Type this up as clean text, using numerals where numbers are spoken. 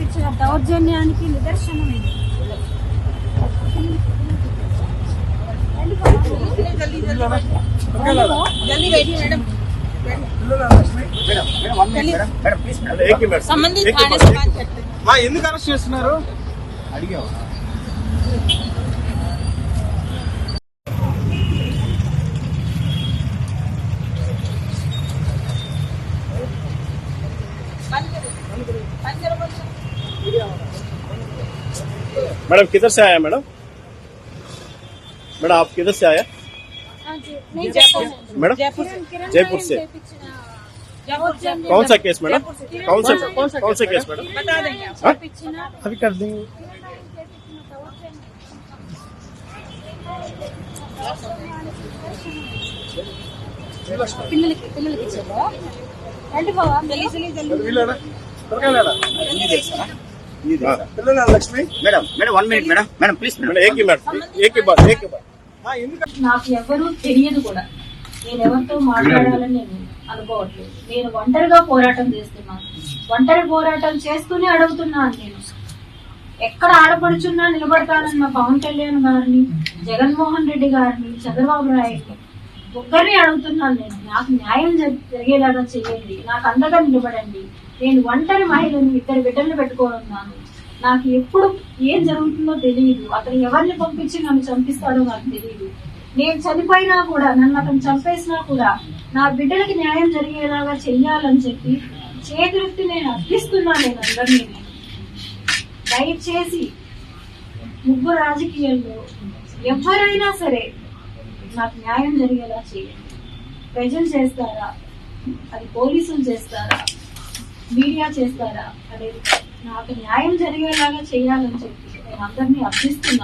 చేపించిన దౌర్జన్యానికి నిదర్శనం ఇది. ఎందుకు అరెస్ట్ చేస్తున్నారు? అడిగావా? मैडम किधर से आया मैडम? मैडम आप किधर से आया? मैडम जयपुर से। कौन सा केस मैडम? कौन सा केस मैडम? बता देंगे अभी कर देंगे। పిల్లలకి ఇచ్చారా? రండి బావా, Lakshmi madam madam 1 minute madam madam please madam एक ही बात నాకు ఎవరు తెలియదు కూడా. నేను ఎవరితో మాట్లాడాలని నేను అనుకోవట్లేదు. నేను ఒంటరిగా పోరాటం చేస్తున్నాను. ఒంటరి పోరాటం చేస్తూనే అడుగుతున్నాను. నేను ఎక్కడ ఆడపడుచున్నా నిలబడతానన్న పవన్ కళ్యాణ్ గారిని, జగన్మోహన్ రెడ్డి గారిని, చంద్రబాబు నాయుడిని ఒక్కరిని అడుగుతున్నాను. నేను నాకు న్యాయం జరిగేలాగా చేయండి, నాకు అండగా నిలబడండి. నేను ఒంటరి మహిళను, 2 బిడ్డలు పెట్టుకోనున్నాను. నాకు ఎప్పుడు ఏం జరుగుతుందో తెలియదు. అతను ఎవరిని పంపించి నన్ను చంపిస్తాడో నాకు తెలియదు. నేను చనిపోయినా కూడా, నన్ను అతను చంపేసినా కూడా నా బిడ్డలకి న్యాయం జరిగేలాగా చెయ్యాలని చెప్పి చేతులెత్తి నేను అర్థిస్తున్నాను. నేను అందరినీ దయచేసి ముగ్గురు రాజకీయాల్లో ఎవరైనా సరే నాకు న్యాయం జరిగేలా చేయండి. ప్రజలు చేస్తారా, అది పోలీసులు చేస్తారా, మీడియా చేస్తారా అనేది నాకు న్యాయం జరిగేలాగా చేయాలని చెప్పి నేను అందరినీ అర్థిస్తున్నాను.